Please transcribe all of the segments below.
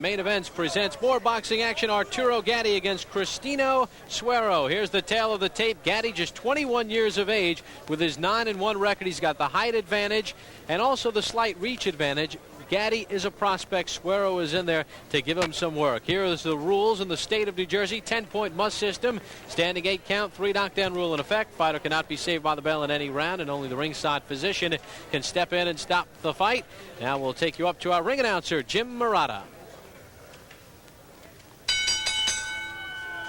Main Events presents more boxing action. Arturo Gatti against Cristina Suero. Here's the tail of the tape. Gatti just 21 years of age. With his 9-1 record, he's got the height advantage and also the slight reach advantage. Gatti is a prospect. Suero is in there to give him some work. Here is the rules in the state of New Jersey. 10-point must system. Standing 8 count, 3 knockdown rule in effect. Fighter cannot be saved by the bell in any round, and only the ringside physician can step in and stop the fight. Now we'll take you up to our ring announcer, Jim Murata.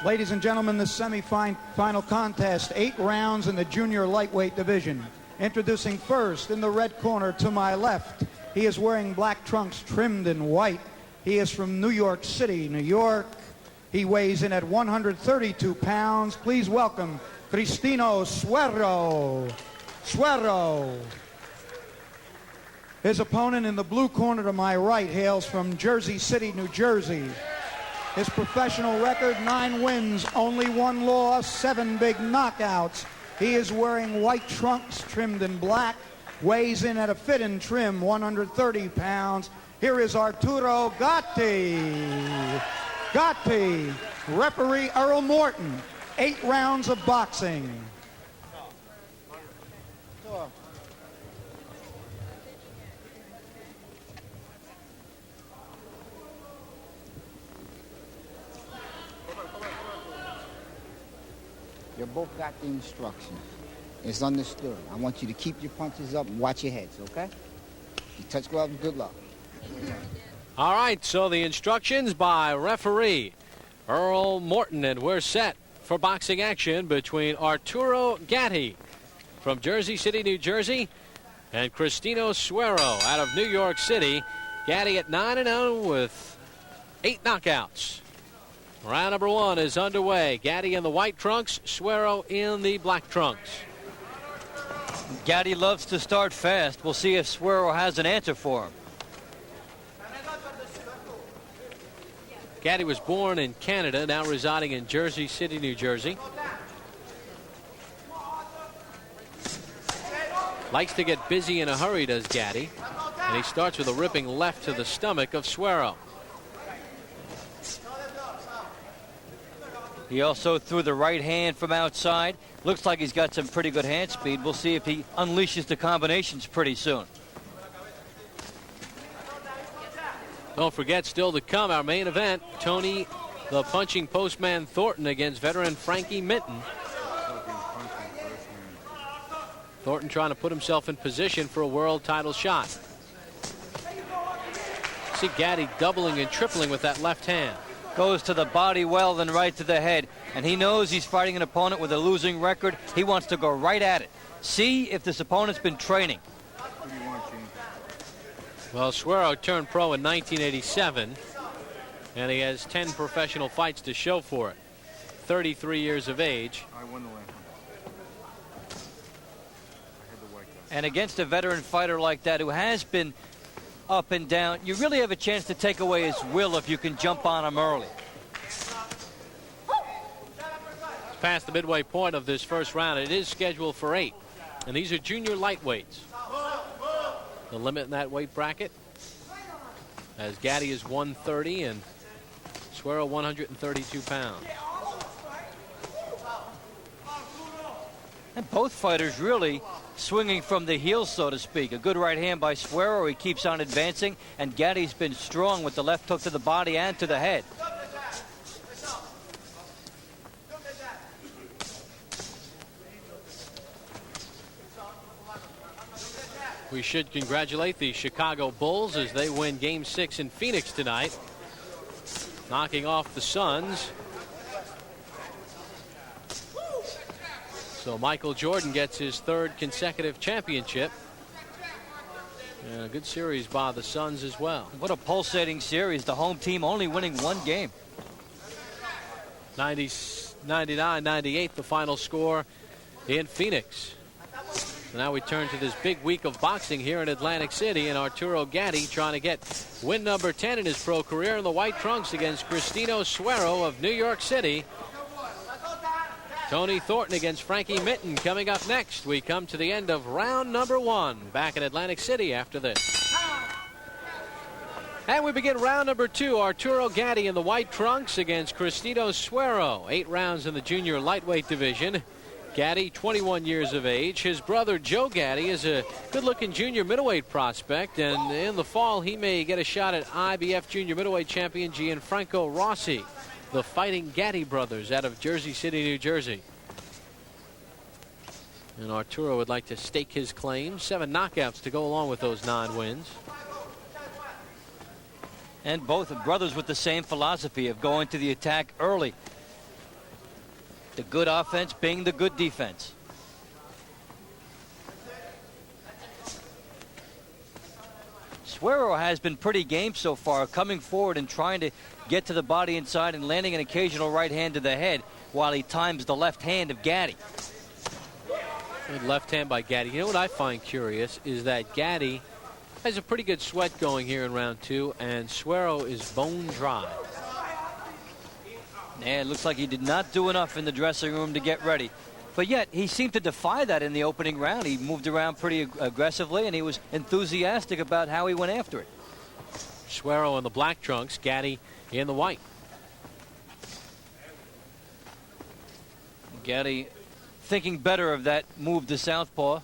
Ladies and gentlemen, the semi-final contest, 8 rounds in the junior lightweight division. Introducing first in the red corner to my left. He is wearing black trunks trimmed in white. He is from New York City, New York. He weighs in at 132 pounds. Please welcome Cristina Suero. Suero. His opponent in the blue corner to my right hails from Jersey City, New Jersey. His professional record, 9 wins, only 1 loss, 7 big knockouts. He is wearing white trunks trimmed in black, weighs in at a fit and trim, 130 pounds. Here is Arturo Gatti. Gatti, referee Earl Morton, 8 rounds of boxing. You both got the instructions. It's understood. I want you to keep your punches up and watch your heads, okay? You touch gloves, good luck. All right, so the instructions by referee Earl Morton, and we're set for boxing action between Arturo Gatti from Jersey City, New Jersey, and Cristina Suero out of New York City. Gatti at 9-0 with 8 knockouts. Round number 1 is underway. Gatti in the white trunks, Suero in the black trunks. Gatti loves to start fast. We'll see if Suero has an answer for him. Gatti was born in Canada, now residing in Jersey City, New Jersey. Likes to get busy in a hurry, does Gatti. And he starts with a ripping left to the stomach of Suero. He also threw the right hand from outside. Looks like he's got some pretty good hand speed. We'll see if he unleashes the combinations pretty soon. Don't forget, still to come, our main event, Tony the Punching Postman Thornton against veteran Frankie Minton. Thornton trying to put himself in position for a world title shot. See Gatti doubling and tripling with that left hand. Goes to the body well, then right to the head. And he knows he's fighting an opponent with a losing record. He wants to go right at it. See if this opponent's been training. Well, Suero turned pro in 1987, and he has 10 professional fights to show for it. 33 years of age. And against a veteran fighter like that who has been up and down, you really have a chance to take away his will if you can jump on him early. Past the midway point of this first round. It is scheduled for 8, and these are junior lightweights. The limit in that weight bracket, as Gatti is 130 and Suero 132 pounds. And both fighters really swinging from the heel, so to speak. A good right hand by Suero. He keeps on advancing, and Gatti's been strong with the left hook to the body and to the head. We should congratulate the Chicago Bulls as they win Game 6 in Phoenix tonight, knocking off the Suns. So Michael Jordan gets his 3rd consecutive championship. And a good series by the Suns as well. What a pulsating series. The home team only winning 1 game. 99-98 the final score in Phoenix. So now we turn to this big week of boxing here in Atlantic City, and Arturo Gatti trying to get win number 10 in his pro career in the white trunks against Cristina Suero of New York City. Tony Thornton against Frankie Minton coming up next. We come to the end of round number 1 back in Atlantic City after this. And we begin round number 2. Arturo Gatti in the white trunks against Cristina Suero. 8 rounds in the junior lightweight division. Gatti, 21 years of age. His brother Joe Gatti is a good-looking junior middleweight prospect, and in the fall he may get a shot at IBF junior middleweight champion Gianfranco Rossi, the Fighting Gatti brothers out of Jersey City, New Jersey. And Arturo would like to stake his claim. 7 knockouts to go along with those 9 wins. And both brothers with the same philosophy of going to the attack early. The good offense being the good defense. Suero has been pretty game so far, coming forward and trying to get to the body inside and landing an occasional right hand to the head while he times the left hand of Gatti. Good left hand by Gatti. You know what I find curious is that Gatti has a pretty good sweat going here in round 2, and Suero is bone dry. Yeah, it looks like he did not do enough in the dressing room to get ready. But yet, he seemed to defy that in the opening round. He moved around pretty aggressively, and he was enthusiastic about how he went after it. Suero in the black trunks, Gatti in the white. Gatti thinking better of that move to southpaw.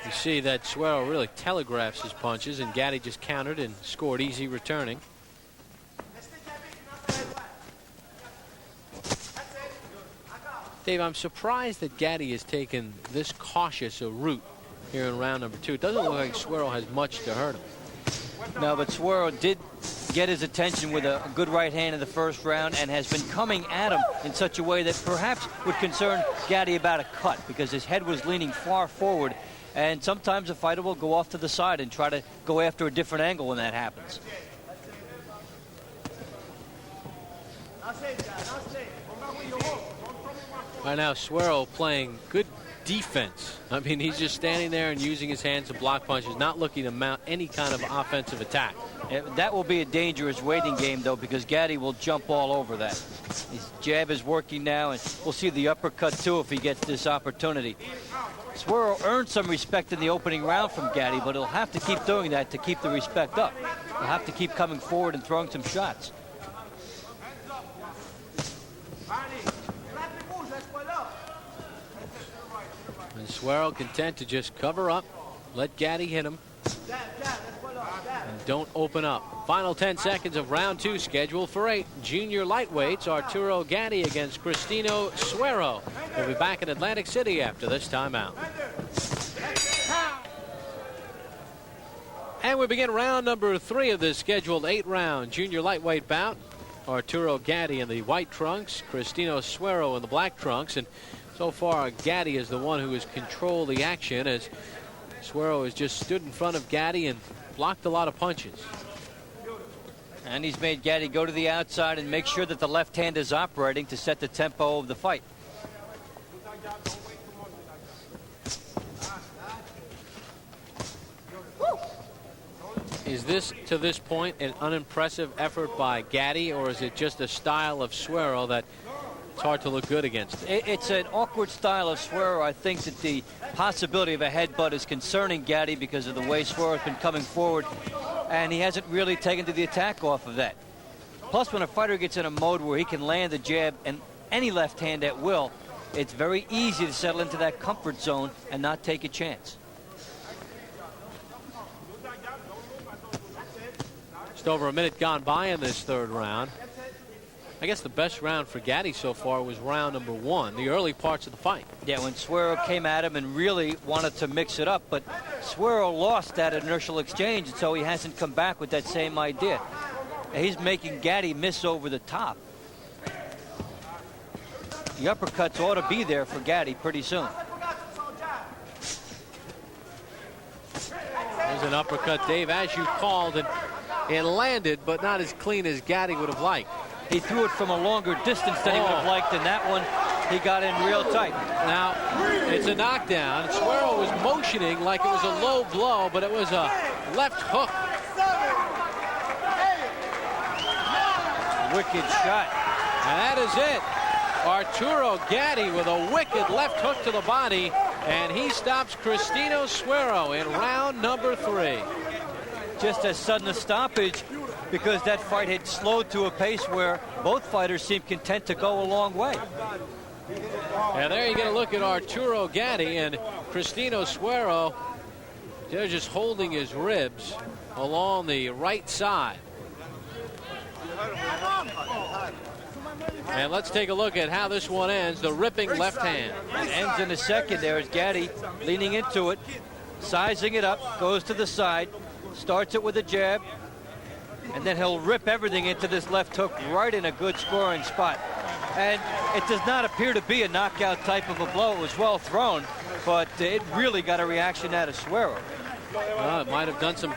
You see that Suero really telegraphs his punches, and Gatti just countered and scored easy returning. Dave, I'm surprised that Gatti has taken this cautious a route here in round number 2. It doesn't look like Suero has much to hurt him. No, but Suero did get his attention with a good right hand in the first round and has been coming at him in such a way that perhaps would concern Gatti about a cut, because his head was leaning far forward, and sometimes a fighter will go off to the side and try to go after a different angle when that happens. Right now, Suero playing good defense. I mean, he's just standing there and using his hands to block punches, not looking to mount any kind of offensive attack. That will be a dangerous waiting game, though, because Gatti will jump all over that. His jab is working now, and we'll see the uppercut, too, if he gets this opportunity. Suero earned some respect in the opening round from Gatti, but he'll have to keep doing that to keep the respect up. He'll have to keep coming forward and throwing some shots. And Suero content to just cover up, let Gatti hit him, and don't open up. Final 10 seconds of round 2 scheduled for 8. Junior lightweights, Arturo Gatti against Cristina Suero. We'll be back in Atlantic City after this timeout. And we begin round number 3 of this scheduled 8-round junior lightweight bout. Arturo Gatti in the white trunks, Cristina Suero in the black trunks, and so far Gatti is the one who has controlled the action, as Suero has just stood in front of Gatti and blocked a lot of punches. And he's made Gatti go to the outside and make sure that the left hand is operating to set the tempo of the fight. Is this, to this point, an unimpressive effort by Gatti, or is it just a style of Suero that it's hard to look good against? It's an awkward style of Suero. I think that the possibility of a headbutt is concerning Gatti because of the way Suero's been coming forward, and he hasn't really taken to the attack off of that. Plus, when a fighter gets in a mode where he can land the jab and any left hand at will, it's very easy to settle into that comfort zone and not take a chance. Just over a minute gone by in this 3rd round. I guess the best round for Gatti so far was round number 1, the early parts of the fight. Yeah, when Suero came at him and really wanted to mix it up, but Suero lost that initial exchange, and so he hasn't come back with that same idea. He's making Gatti miss over the top. The uppercuts ought to be there for Gatti pretty soon. There's an uppercut, Dave, as you called, and it landed, but not as clean as Gatti would have liked. He threw it from a longer distance than he would have liked, and that one he got in real tight. Now, it's a knockdown. Suero was motioning like it was a low blow, but it was a left hook. Wicked shot. And that is it. Arturo Gatti with a wicked left hook to the body, and he stops Cristina Suero in round number 3. just as sudden a stoppage because that fight had slowed to a pace where both fighters seemed content to go a long way. And there you get a look at Arturo Gatti and Cristina Suero. They're just holding his ribs along the right side. And let's take a look at how this one ends. The ripping left hand. It ends in a second there as Gatti leaning into it, sizing it up, goes to the side, starts it with a jab, and then he'll rip everything into this left hook right in a good scoring spot. And it does not appear to be a knockout type of a blow. It was well thrown, but it really got a reaction out of Suero. It might have done some